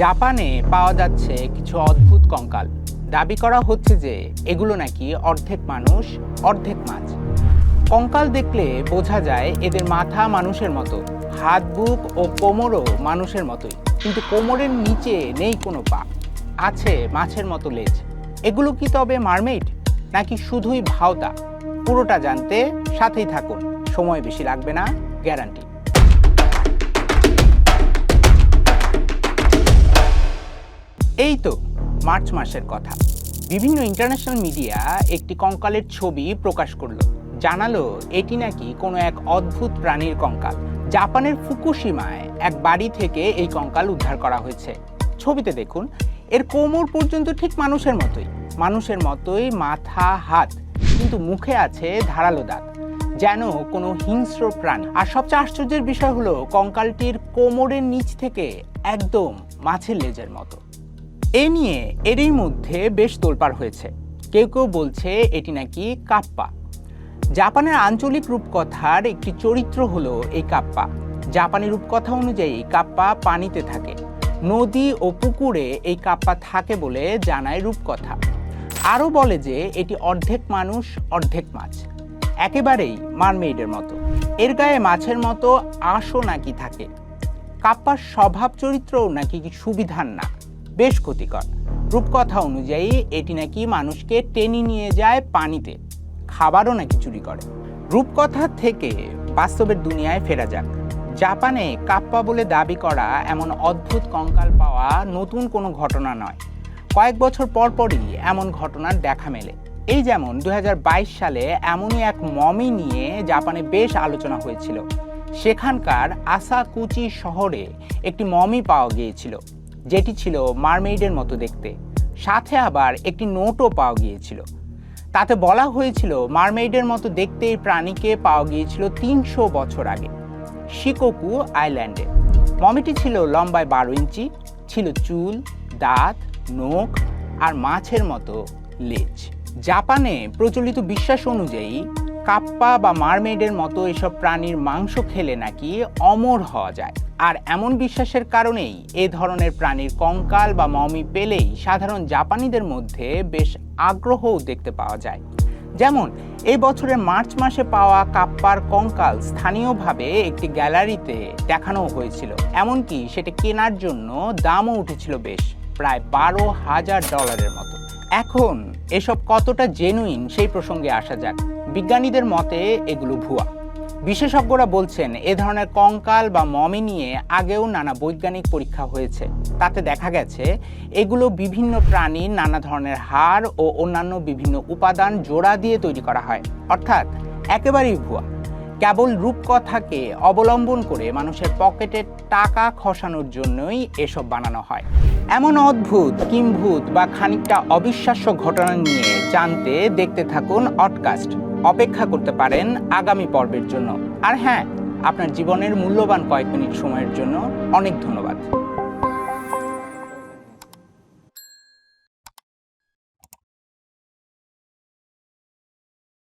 জাপানে পাওয়া যাচ্ছে কিছু অদ্ভুত কঙ্কাল। দাবি করা হচ্ছে যে এগুলো নাকি অর্ধেক মানুষ অর্ধেক মাছ। কঙ্কাল দেখলে বোঝা যায় এদের মাথা মানুষের মতো, হাত বুক ও কোমরও মানুষের মতোই, কিন্তু কোমরের নিচে নেই কোনো পা, আছে মাছের মতো লেজ। এগুলো কি তবে মারমেইড নাকি শুধুই ভাওতা? পুরোটা জানতে সাথেই থাকুন, সময় বেশি লাগবে না, গ্যারান্টি। এই তো মার্চ মাসের কথা, বিভিন্ন ইন্টারন্যাশনাল মিডিয়া একটি কঙ্কালের ছবি প্রকাশ করলো, জানালো এটি নাকি কোনো এক অদ্ভুত প্রাণীর কঙ্কাল। জাপানের ফুকুশিমায় এক বাড়ি থেকে এই কঙ্কাল উদ্ধার করা হয়েছে। ছবিতে দেখুন, এর কোমর পর্যন্ত ঠিক মানুষের মতোই মাথা হাত, কিন্তু মুখে আছে ধারালো দাঁত, যেন কোনো হিংস্র প্রাণী। আর সবচেয়ে আশ্চর্যের বিষয় হলো কঙ্কালটির কোমরের নিচ থেকে একদম মাছের লেজের মতো। এ নিয়ে এরই মধ্যে বেশ তোলপাড় হয়েছে। কেউ কেউ বলছে এটি নাকি কাপ্পা। জাপানের আঞ্চলিক রূপকথার একটি চরিত্র হলো এই কাপ্পা। জাপানি রূপকথা অনুযায়ী কাপ্পা পানিতে থাকে, নদী ও পুকুরে এই কাপ্পা থাকে বলে জানায় রূপকথা। আরও বলে যে এটি অর্ধেক মানুষ অর্ধেক মাছ, একেবারেই মারমেইডের মতো। এর গায়ে মাছের মতো আঁশও নাকি থাকে। কাপ্পার স্বভাব চরিত্রও নাকি সুবিধার না, বেশ ক্ষতিকর। রূপকথা অনুযায়ী এটি নাকি মানুষকে টেনে নিয়ে যায় পানিতে, খাবারও নাকি চুরি করে। রূপকথা থেকে বাস্তবের দুনিয়ায় ফেরা যাক। জাপানে কাপ্পা বলে দাবি করা এমন অদ্ভুত কঙ্কাল পাওয়া নতুন কোনো ঘটনা নয়। কয়েক বছর পরপরই এমন ঘটনার দেখা মেলে। এই যেমন 2022 সালে এমনই এক মমি নিয়ে জাপানে বেশ আলোচনা হয়েছিল। সেখানকার আসাকুচি শহরে একটি মমি পাওয়া গিয়েছিল, যেটি ছিল মারমেইডের মতো দেখতে। সাথে আবার একটি নোটও পাওয়া গিয়েছিল। তাতে বলা হয়েছিল মারমেইডের মতো দেখতে এই প্রাণীকে পাওয়া গিয়েছিল 300 বছর আগে, শিকোকু আইল্যান্ডে। মমিটি ছিল লম্বায় 12 ইঞ্চি, ছিল চুল, দাঁত, নখ আর মাছের মতো লেজ। জাপানে প্রচলিত বিশ্বাস অনুযায়ী কাপ্পা বা মারমেইডের মতো এসব প্রাণীর মাংস খেলে নাকি অমর হওয়া যায়। আর এমন বিশ্বাসের কারণেই এ ধরনের প্রাণীর কঙ্কাল বা মমি পেলেই সাধারণ জাপানিদের মধ্যে বেশ আগ্রহও দেখতে পাওয়া যায়। যেমন এই বছরের মার্চ মাসে পাওয়া কাপ্পার কঙ্কাল স্থানীয়ভাবে একটি গ্যালারিতে দেখানো হয়েছিল। এমনকি সেটা কেনার জন্য দামও উঠেছিল বেশ, প্রায় $12,000 মতো। এখন এসব কতটা জেনুইন সেই প্রসঙ্গে আসা যাক। বিজ্ঞানীদের মতে এগুলো ভুয়া। বিশেষজ্ঞরা বলছেন এ ধরনের কঙ্কাল বা মমি নিয়ে আগেও নানা বৈজ্ঞানিক পরীক্ষা হয়েছে। তাতে দেখা গেছে এগুলো বিভিন্ন প্রাণীর নানা ধরনের হাড় ও অন্যান্য বিভিন্ন উপাদান জোড়া দিয়ে তৈরি করা হয়, অর্থাৎ একেবারেই ভুয়া। কেবল রূপকথাকে অবলম্বন করে মানুষের পকেটে টাকা খসানোর জন্যই এসব বানানো হয়। এমন অদ্ভুত, কিম্ভূত বা খানিকটা অবিশ্বাস্য ঘটনা নিয়ে জানতে দেখতে থাকুন অডকাস্ট। অপেক্ষা করতে পারেন আগামী পর্বের জন্য। আর হ্যাঁ, আপনার জীবনের মূল্যবান কয়েক মিনিট সময়ের জন্য অনেক ধন্যবাদ।